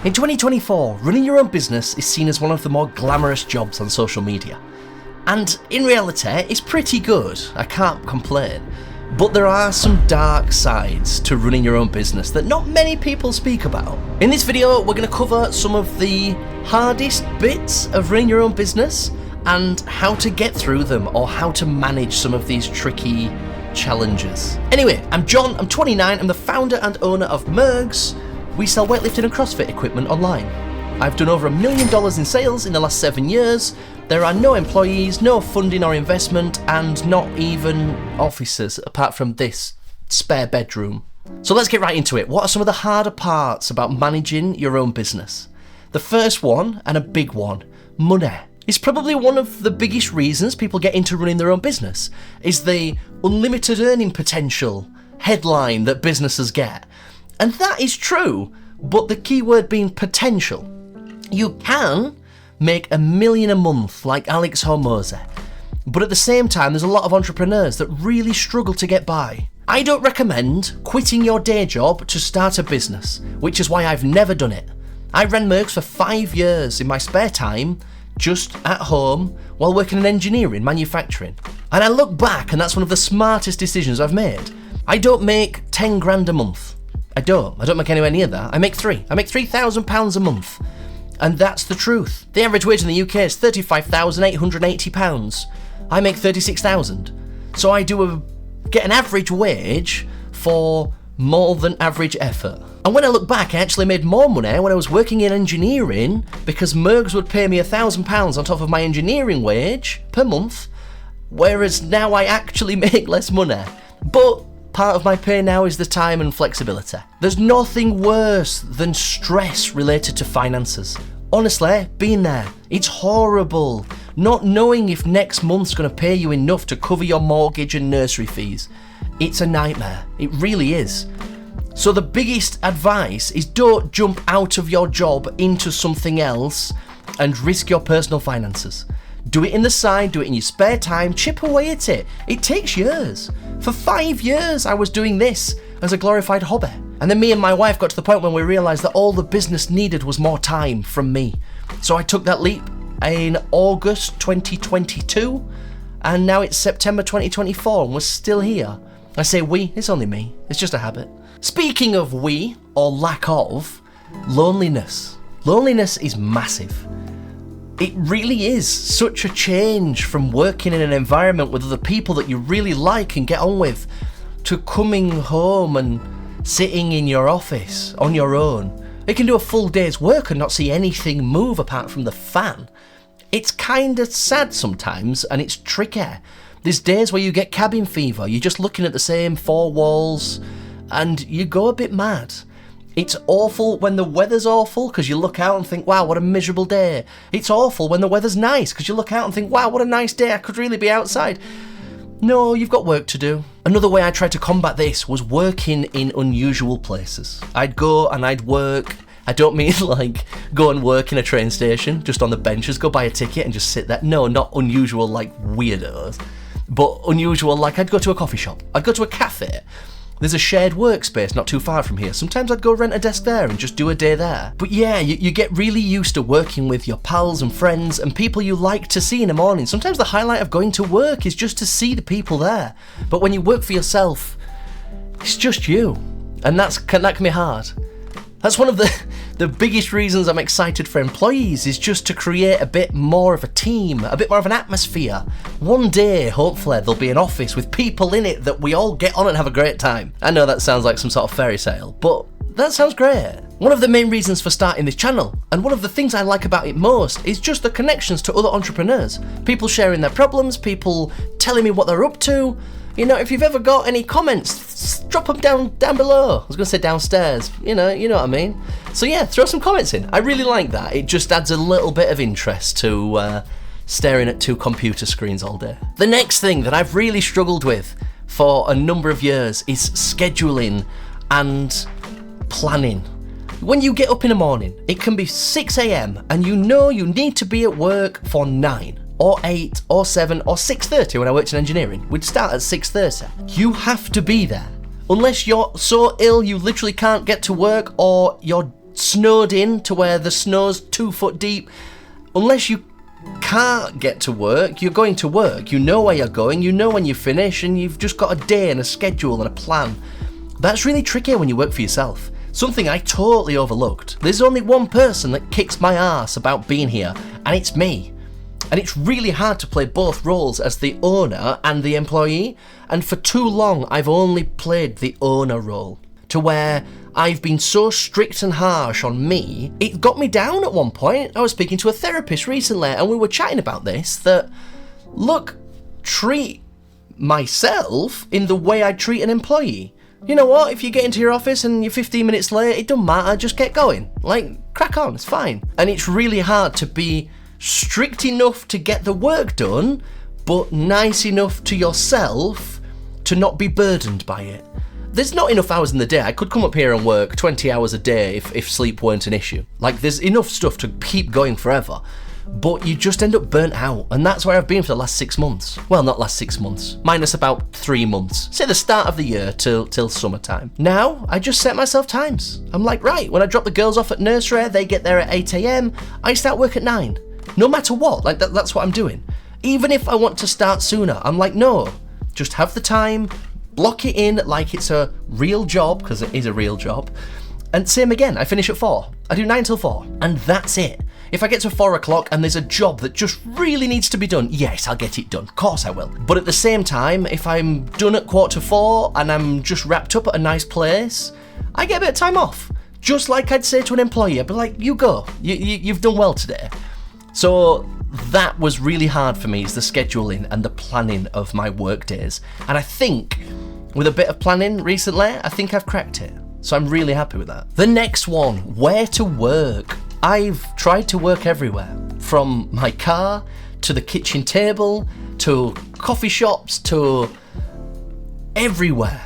In 2024, running your own business is seen as one of the more glamorous jobs on social media. And in reality, it's pretty good, I can't complain. But there are some dark sides to running your own business that not many people speak about. In this video, we're going to cover some of the hardest bits of running your own business and how to get through them or how to manage some of these tricky challenges. Anyway, I'm John, I'm 29, I'm the founder and owner of Mergs. We sell weightlifting and CrossFit equipment online. I've done over $1 million in sales in the last 7 years. There are no employees, no funding or investment, and not even officers apart from this spare bedroom. So let's get right into it. What are some of the harder parts about managing your own business? The first one, and a big one, money. It's probably one of the biggest reasons people get into running their own business, is the unlimited earning potential headline that businesses get. And that is true, but the key word being potential. You can make $1 million a month like Alex Hormozi, but at the same time there's a lot of entrepreneurs that really struggle to get by. I don't recommend quitting your day job to start a business, which is why I've never done it. I ran Mergs for 5 years in my spare time, just at home, while working in engineering, manufacturing. And I look back and that's one of the smartest decisions I've made. I don't make 10 grand a month. I don't make anywhere near that. I make £3,000 a month. And that's the truth. The average wage in the UK is £35,880. I make 36,000. So I get an average wage for more than average effort. And when I look back, I actually made more money when I was working in engineering because Mergs would pay me £1,000 on top of my engineering wage per month, whereas now I actually make less money. But part of my pay now is the time and flexibility. There's nothing worse than stress related to finances. Honestly, being there, it's horrible. Not knowing if next month's going to pay you enough to cover your mortgage and nursery fees. It's a nightmare. It really is. So the biggest advice is don't jump out of your job into something else and risk your personal finances. Do it in the side, do it in your spare time, chip away at it. It takes years. For 5 years I was doing this as a glorified hobby. And then me and my wife got to the point when we realised that all the business needed was more time from me. So I took that leap in August 2022 and now it's September 2024 and we're still here. I say we, it's only me, it's just a habit. Speaking of we, or lack of, loneliness. Loneliness is massive. It really is such a change from working in an environment with other people that you really like and get on with to coming home and sitting in your office on your own. You can do a full day's work and not see anything move apart from the fan. It's kinda sad sometimes and it's tricky. There's days where you get cabin fever, you're just looking at the same 4 walls and you go a bit mad. It's awful when the weather's awful because you look out and think, wow, what a miserable day. It's awful when the weather's nice because you look out and think, wow, what a nice day, I could really be outside. No, you've got work to do. Another way I tried to combat this was working in unusual places. I'd go and I'd work. I don't mean like go and work in a train station, just on the benches, go buy a ticket and just sit there. No, not unusual like weirdos, but unusual like I'd go to a coffee shop, I'd go to a cafe. There's a shared workspace not too far from here. Sometimes I'd go rent a desk there and just do a day there. But yeah, you get really used to working with your pals and friends and people you like to see in the morning. Sometimes the highlight of going to work is just to see the people there. But when you work for yourself, it's just you. And that can be hard. That's one of the biggest reasons I'm excited for employees is just to create a bit more of a team, a bit more of an atmosphere. One day, hopefully, there'll be an office with people in it that we all get on and have a great time. I know that sounds like some sort of fairy tale, but that sounds great. One of the main reasons for starting this channel, and one of the things I like about it most, is just the connections to other entrepreneurs. People sharing their problems, people telling me what they're up to. You know, if you've ever got any comments, drop them down below. I was going to say downstairs. You know what I mean. So yeah, throw some comments in. I really like that. It just adds a little bit of interest to staring at 2 computer screens all day. The next thing that I've really struggled with for a number of years is scheduling and planning. When you get up in the morning, it can be 6 a.m. and you know you need to be at work for 9. Or 8, or 7, or 6:30 when I worked in engineering. We'd start at 6:30. You have to be there. Unless you're so ill you literally can't get to work or you're snowed in to where the snow's 2 foot deep. Unless you can't get to work, you're going to work. You know where you're going, you know when you finish, and you've just got a day and a schedule and a plan. That's really tricky when you work for yourself. Something I totally overlooked. There's only one person that kicks my ass about being here, and it's me. And it's really hard to play both roles as the owner and the employee, and for too long I've only played the owner role, to where I've been so strict and harsh on me, it got me down at one point. I was speaking to a therapist recently and we were chatting about this, that, look, treat myself in the way I treat an employee. You know what, if you get into your office and you're 15 minutes late, it don't matter, just get going. Like, crack on, it's fine. And it's really hard to be strict enough to get the work done, but nice enough to yourself to not be burdened by it. There's not enough hours in the day. I could come up here and work 20 hours a day if sleep weren't an issue. Like, there's enough stuff to keep going forever, but you just end up burnt out, and that's where I've been for the last 6 months. Well, not last 6 months, minus about 3 months. Say the start of the year till summertime. Now, I just set myself times. I'm like, right, when I drop the girls off at nursery, they get there at 8 AM, I start work at 9. No matter what, like that's what I'm doing. Even if I want to start sooner, I'm like, no, just have the time, block it in like it's a real job, because it is a real job. And same again, I finish at 4. I do 9 till 4, and that's it. If I get to 4 o'clock and there's a job that just really needs to be done, yes, I'll get it done. Of course I will. But at the same time, if I'm done at 3:45 and I'm just wrapped up at a nice place, I get a bit of time off. Just like I'd say to an employee, I'd be like, you go, you've done well today. So that was really hard for me, is the scheduling and the planning of my work days. And I think with a bit of planning recently, I think I've cracked it. So I'm really happy with that. The next one, where to work. I've tried to work everywhere, from my car to the kitchen table to coffee shops to everywhere.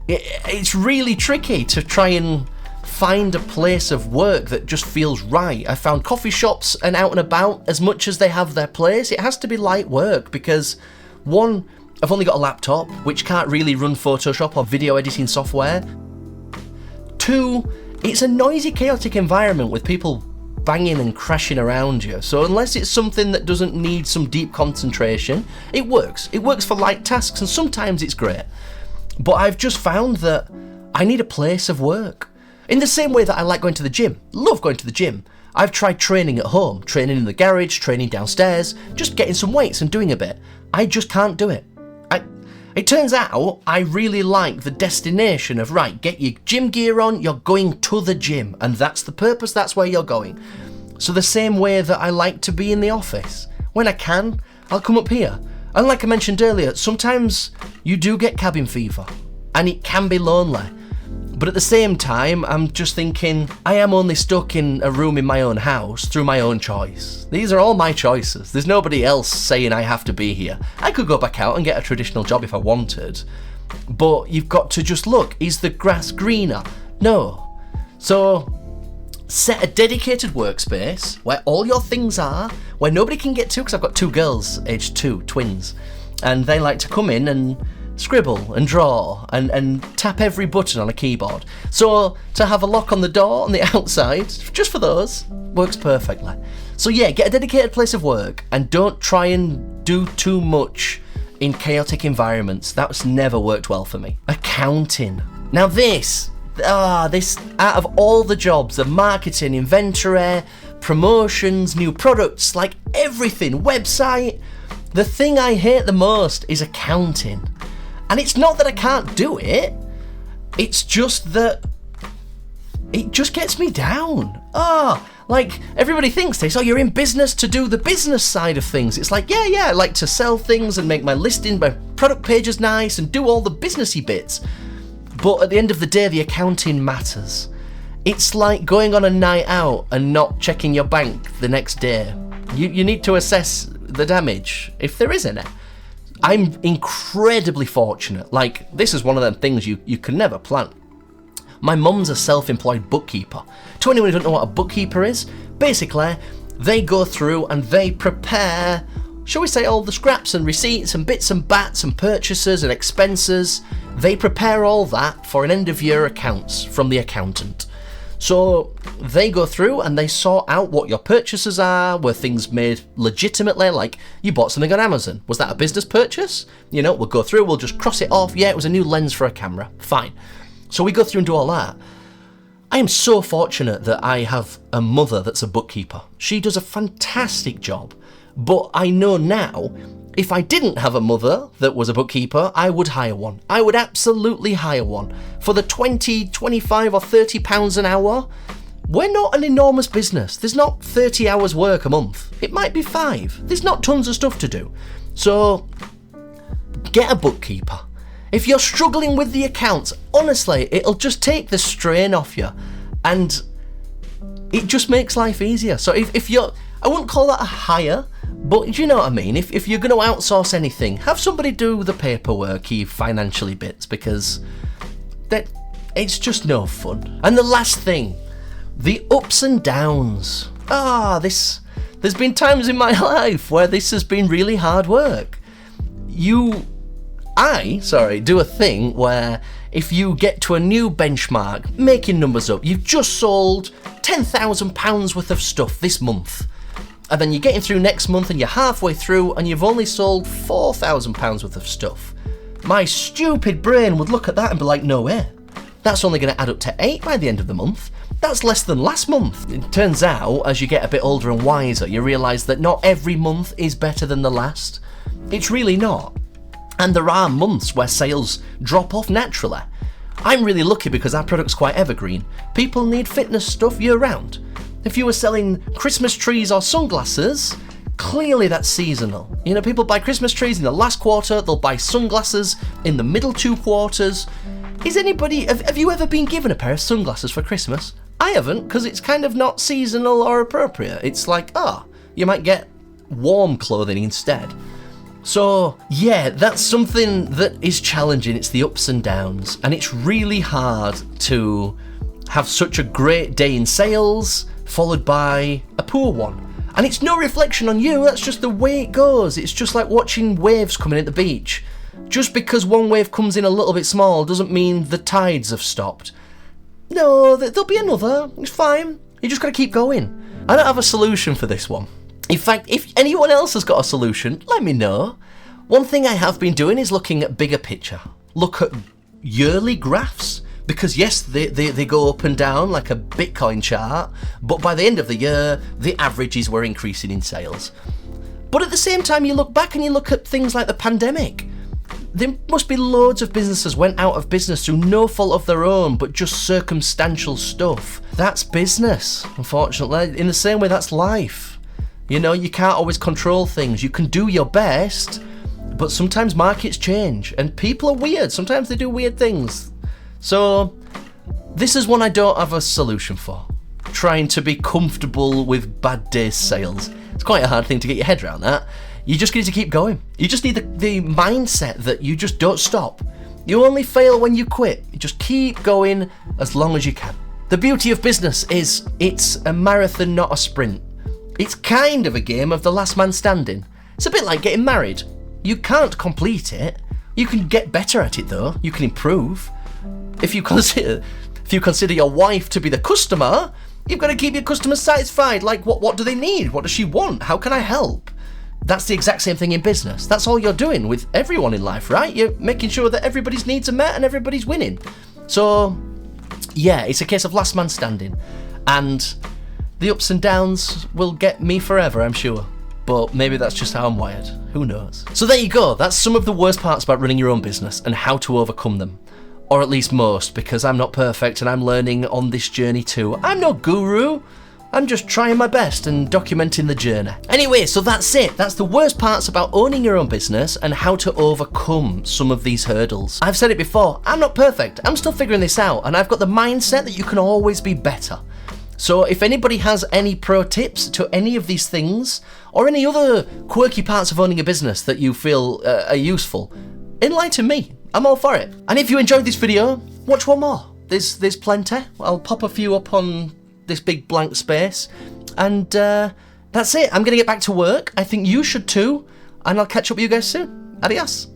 It's really tricky to try and find a place of work that just feels right. I found coffee shops and out and about, as much as they have their place, it has to be light work, because one, I've only got a laptop, which can't really run Photoshop or video editing software. 2, it's a noisy, chaotic environment with people banging and crashing around you. So unless it's something that doesn't need some deep concentration, it works. It works for light tasks, and sometimes it's great. But I've just found that I need a place of work. In the same way that I like going to the gym. Love going to the gym. I've tried training at home, training in the garage, training downstairs, just getting some weights and doing a bit. I just can't do it. It turns out I really like the destination of, right, get your gym gear on, you're going to the gym, and that's the purpose, that's where you're going. So the same way that I like to be in the office. When I can, I'll come up here. And like I mentioned earlier, sometimes you do get cabin fever, and it can be lonely. But at the same time, I'm just thinking, I am only stuck in a room in my own house through my own choice. These are all my choices. There's nobody else saying I have to be here. I could go back out and get a traditional job if I wanted. But you've got to just look, is the grass greener? No. So set a dedicated workspace where all your things are, where nobody can get to, because I've got 2 girls, aged 2, twins, and they like to come in and scribble and draw and tap every button on a keyboard. So to have a lock on the door on the outside, just for those, works perfectly. So yeah, get a dedicated place of work and don't try and do too much in chaotic environments. That's never worked well for me. Accounting. Now this out of all the jobs, the marketing, inventory, promotions, new products, like everything, website, the thing I hate the most is accounting. And it's not that I can't do it, it's just that it just gets me down. Like everybody thinks this, you're in business to do the business side of things. It's like, yeah, I like to sell things and make my listing, my product pages nice and do all the businessy bits. But at the end of the day, the accounting matters. It's like going on a night out and not checking your bank the next day. You need to assess the damage, if there is any. I'm incredibly fortunate. Like, this is one of them things you can never plan. My mum's a self-employed bookkeeper. To anyone who doesn't know what a bookkeeper is, basically, they go through and they prepare, shall we say, all the scraps and receipts and bits and bats and purchases and expenses. They prepare all that for an end-of-year accounts from the accountant. So they go through and they sort out what your purchases are. Were things made legitimately? Like you bought something on Amazon. Was that a business purchase? You know, we'll go through, we'll just cross it off. Yeah, it was a new lens for a camera. Fine. So we go through and do all that. I am so fortunate that I have a mother that's a bookkeeper. She does a fantastic job. But I know now, if I didn't have a mother that was a bookkeeper, I would hire one. I would absolutely hire one. For the 20, 25 or 30 pounds an hour, we're not an enormous business. There's not 30 hours work a month. It might be 5. There's not tons of stuff to do. So, get a bookkeeper. If you're struggling with the accounts, honestly, it'll just take the strain off you. And it just makes life easier. So if you're, I wouldn't call that a hire, but do you know what I mean? If you're going to outsource anything, have somebody do the paperworky, financially bits, because it's just no fun. And the last thing, the ups and downs. There's been times in my life where this has been really hard work. Do a thing where if you get to a new benchmark, making numbers up, you've just sold £10,000 worth of stuff this month. And then you're getting through next month and you're halfway through and you've only sold £4,000 worth of stuff. My stupid brain would look at that and be like, no way. That's only going to add up to 8 by the end of the month. That's less than last month. It turns out, as you get a bit older and wiser, you realise that not every month is better than the last. It's really not. And there are months where sales drop off naturally. I'm really lucky because our product's quite evergreen. People need fitness stuff year round. If you were selling Christmas trees or sunglasses, clearly that's seasonal. You know, people buy Christmas trees in the last quarter, they'll buy sunglasses in the middle 2 quarters. Have you ever been given a pair of sunglasses for Christmas? I haven't, because it's kind of not seasonal or appropriate. It's like, you might get warm clothing instead. So, yeah, that's something that is challenging. It's the ups and downs, and it's really hard to have such a great day in sales followed by a poor one. And it's no reflection on you, that's just the way it goes. It's just like watching waves coming at the beach. Just because one wave comes in a little bit small doesn't mean the tides have stopped. No, there'll be another, it's fine. You just gotta keep going. I don't have a solution for this one. In fact, if anyone else has got a solution, let me know. One thing I have been doing is looking at bigger picture. Look at yearly graphs. Because yes, they go up and down like a Bitcoin chart, but by the end of the year, the averages were increasing in sales. But at the same time, you look back and you look at things like the pandemic. There must be loads of businesses went out of business through no fault of their own, but just circumstantial stuff. That's business, unfortunately. In the same way, that's life. You know, you can't always control things. You can do your best, but sometimes markets change and people are weird. Sometimes they do weird things. So, this is one I don't have a solution for. Trying to be comfortable with bad days sales. It's quite a hard thing to get your head around that. You just need to keep going. You just need the mindset that you just don't stop. You only fail when you quit. You just keep going as long as you can. The beauty of business is it's a marathon, not a sprint. It's kind of a game of the last man standing. It's a bit like getting married. You can't complete it. You can get better at it though. You can improve. If you consider your wife to be the customer, you've got to keep your customers satisfied. Like, what do they need? What does she want? How can I help? That's the exact same thing in business. That's all you're doing with everyone in life, right? You're making sure that everybody's needs are met and everybody's winning. So, yeah, it's a case of last man standing. And the ups and downs will get me forever, I'm sure. But maybe that's just how I'm wired. Who knows? So there you go. That's some of the worst parts about running your own business and how to overcome them. Or at least most, because I'm not perfect and I'm learning on this journey too. I'm no guru. I'm just trying my best and documenting the journey. Anyway, so that's it. That's the worst parts about owning your own business and how to overcome some of these hurdles. I've said it before, I'm not perfect. I'm still figuring this out and I've got the mindset that you can always be better. So if anybody has any pro tips to any of these things or any other quirky parts of owning a business that you feel are useful, enlighten me. I'm all for it. And if you enjoyed this video, watch one more. There's plenty. I'll pop a few up on this big blank space. And that's it. I'm going to get back to work. I think you should too. And I'll catch up with you guys soon. Adios.